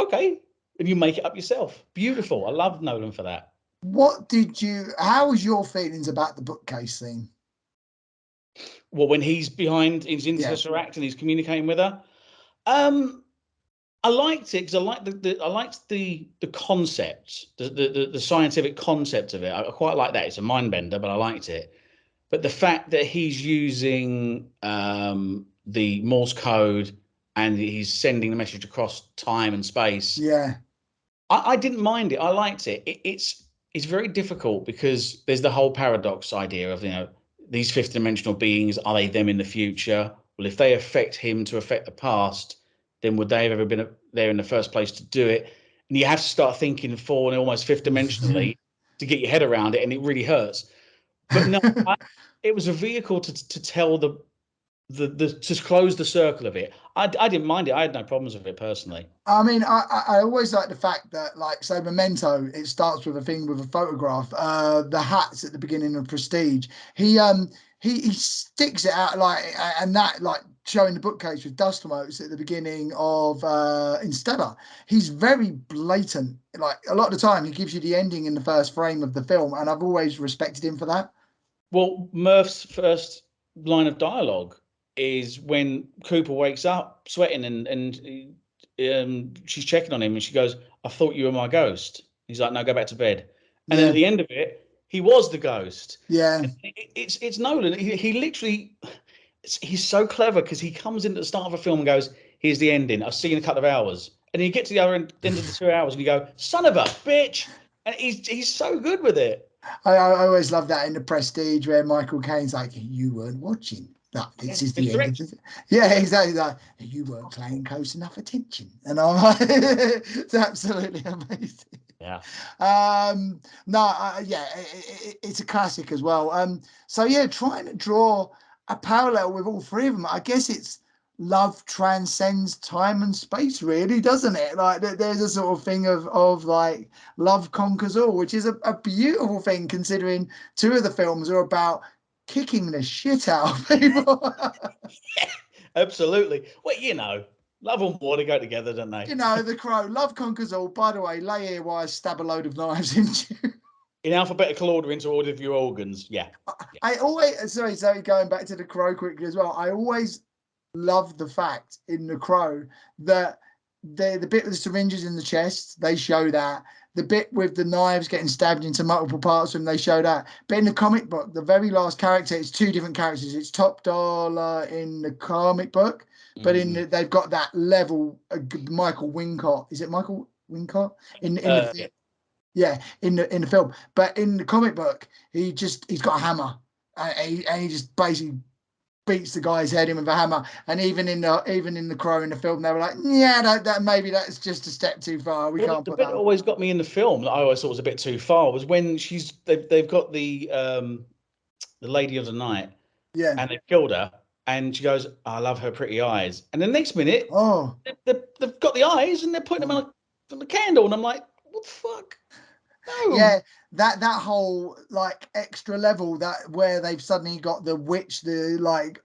okay. And you make it up yourself. Beautiful. I love Nolan for that. How was your feelings about the bookcase scene? Well, when he's into Tesseract and he's communicating with her, I liked it because I liked the concept, the scientific concept of it. I quite like that. It's a mind bender, but I liked it. But the fact that he's using the Morse code and he's sending the message across time and space, yeah, I didn't mind it. I liked it. It's very difficult because there's the whole paradox idea of these fifth dimensional beings, are they them in the future? Well, if they affect him to affect the past, then would they have ever been there in the first place to do it? And you have to start thinking four and almost fifth dimensionally to get your head around it, and it really hurts. But no, it was a vehicle to tell to close the circle of it. I didn't mind it. I had no problems with it personally. I mean, I always like the fact that, like, say, Memento, it starts with a thing with a photograph. The hats at the beginning of Prestige, he sticks it out and that like showing the bookcase with dust motes at the beginning of Interstellar. He's very blatant. Like a lot of the time, he gives you the ending in the first frame of the film, and I've always respected him for that. Well, Murph's first line of dialogue is when Cooper wakes up sweating and she's checking on him and she goes, "I thought you were my ghost." He's like, "No, go back to bed." And then at the end of it, he was the ghost. Yeah. And it's Nolan. He literally, he's so clever because he comes in at the start of a film and goes, "Here's the ending. I'll see you in a couple of hours." And you get to the other end of the 2 hours and you go, "Son of a bitch!" And he's so good with it. I always love that in the Prestige where Michael Caine's like, "You weren't watching. That this is the end of it." Yeah, exactly. Like, "You weren't paying close enough attention," and I'm like, it's absolutely amazing. Yeah. It's a classic as well. So yeah, trying to draw a parallel with all three of them, I guess it's love transcends time and space, really, doesn't it? Like there's a sort of thing of like love conquers all, which is a beautiful thing considering two of the films are about kicking the shit out of people. Yeah, absolutely. Well, love and water go together, don't they? The Crow, love conquers all. By the way, lay here while I stab a load of knives into you. In alphabetical order into order of your organs. Yeah. I always, sorry, going back to the Crow quickly as well. I always love the fact in the Crow that the bit with the syringes in the chest, they show that. The bit with the knives getting stabbed into multiple parts of them, they show that. But in the comic book, the very last character, it's two different characters. It's Top Dollar in the comic book, but they've got that level. Michael Wincott, is it Michael Wincott in the in the film? But in the comic book, he's got a hammer, and he just basically beats the guy's head in with a hammer. And even in the Crow in the film, they were like, yeah, that maybe that's just a step too far. We can't the put bit that. That always got me in the film that I always thought was a bit too far was when they've got the lady of the night, and they've killed her, and she goes, "I love her pretty eyes," and the next minute, they've got the eyes and they're putting them on from the candle, and I'm like, what the fuck? No. Yeah, that whole like extra level that where they've suddenly got the witch, the like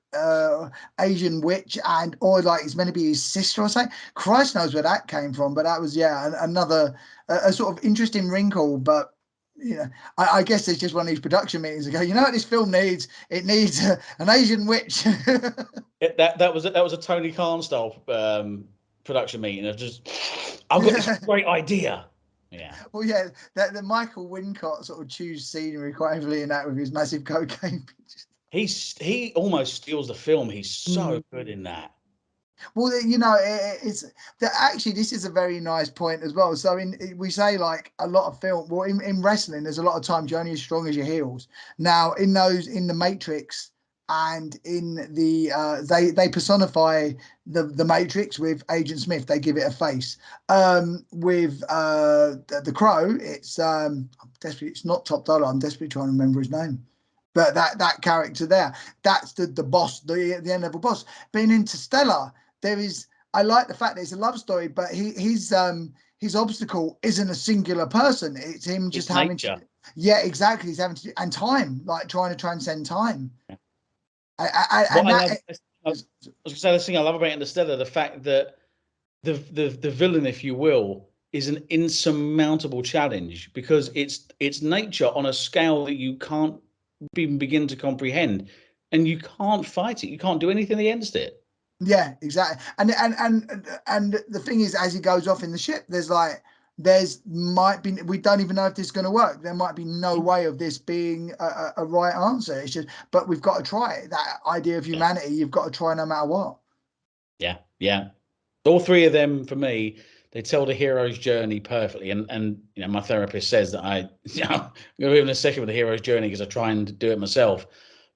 Asian witch, and or like it's meant to be his sister or something. Christ knows where that came from, but that was another a sort of interesting wrinkle. But you know, I guess there's just one of these production meetings that go, you know what this film needs? It needs an Asian witch. That was a Tony Khan style production meeting of just, I've got this great idea. Yeah. Well, yeah, that the Michael Wincott sort of chews scenery quite heavily in that with his massive cocaine. He almost steals the film. He's so good in that. Well, you know, it's that actually this is a very nice point as well. So we say like a lot of film. Well, in wrestling, there's a lot of times you're only as strong as your heels. Now, in the Matrix and in the they personify the Matrix with Agent Smith. They give it a face. With the Crow, it's I'm desperately. It's not Top Dollar. I'm desperately trying to remember his name. But that character there, that's the boss, the end level boss. But in Interstellar, there is, I like the fact that it's a love story, but his obstacle isn't a singular person. It's him just It's having nature. to, yeah, exactly. He's having to, and time, like trying to transcend time. What And I that, love, I was gonna say, the thing I love about Interstellar, the fact that the villain, if you will, is an insurmountable challenge because it's nature on a scale that you can't even begin to comprehend, and you can't fight it. You can't do anything against it. yeah, exactly. And the thing is, as he goes off in the ship, might be, we don't even know if this is going to work. There might be no way of this being a right answer. It's just, but we've got to try it. That idea of Yeah, humanity, you've got to try no matter what. yeah, yeah. All three of them for me, they tell the hero's journey perfectly. And you know, my therapist says that I'm going to be in a session with the hero's journey because I try and do it myself.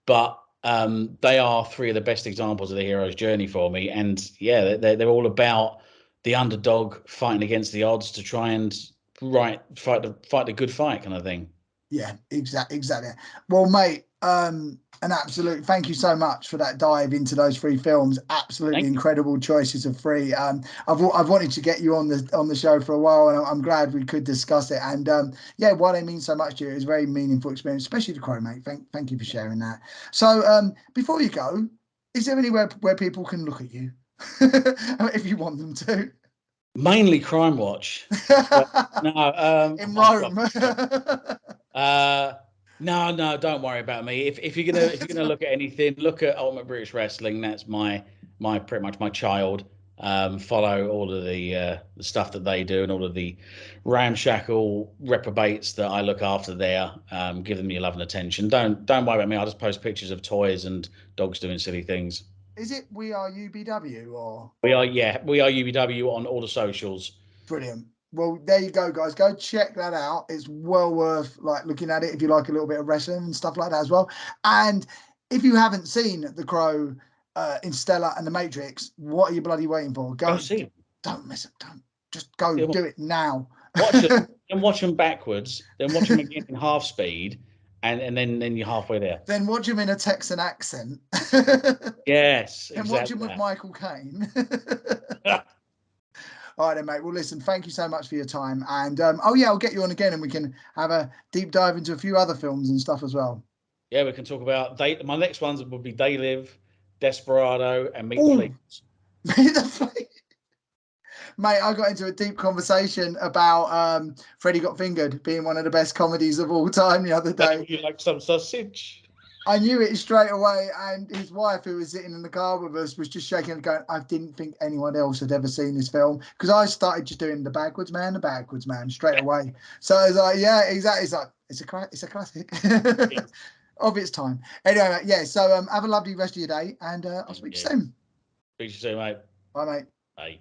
But they are three of the best examples of the hero's journey for me. And yeah, they're all about the underdog fighting against the odds to try and fight the good fight kind of thing. Yeah, exactly. Well, mate, an absolute thank you so much for that dive into those three films. Absolutely Thank you. incredible choices of three. I've wanted to get you on the show for a while, and I'm glad we could discuss it. And yeah, why they mean so much to you is a very meaningful experience, especially the Crow, mate. Thank you for sharing that. So before you go, is there anywhere where people can look at you if you want them to? Mainly Crime Watch. But no, In I'm just Rome. bluffing. Uh, no, don't worry about me. If you're gonna look at anything, look at Ultimate British Wrestling. That's my pretty much my child. Follow all of the stuff that they do and all of the ramshackle reprobates that I look after there. Give them your love and attention. Don't worry about me. I'll just post pictures of toys and dogs doing silly things. Is it We Are UBW or? We are UBW on all the socials. Brilliant. Well, there you go, guys. Go check that out. It's well worth like looking at it if you like a little bit of wrestling and stuff like that as well. And if you haven't seen The Crow, Interstellar, and The Matrix, what are you bloody waiting for? Go Go. see Don't miss it. Don't just go them. do it now. Watch them, then watch them backwards, then watch them again in half speed, and then you're halfway there. Then watch him in a Texan accent. Then Yes, watch him exactly with that. Michael Caine. All right, then, mate. Well, listen, thank you so much for your time. And oh yeah, I'll get you on again, and we can have a deep dive into a few other films and stuff as well. Yeah, we can talk about my next ones would be They Live, Desperado, and Meet the Oh, Fleets. mate, I got into a deep conversation about Freddie Got Fingered being one of the best comedies of all time the other Hey, day. would you like some sausage? I knew it straight away, and his wife, who was sitting in the car with us, was just shaking and going, I didn't think anyone else had ever seen this film, because I started just doing the backwards man straight away. So I was like, yeah, exactly. It's like it's a classic Yes. of its time. Anyway, yeah. So have a lovely rest of your day, and I'll And speak to yeah, you soon. speak to you soon, mate. Bye, mate. Bye.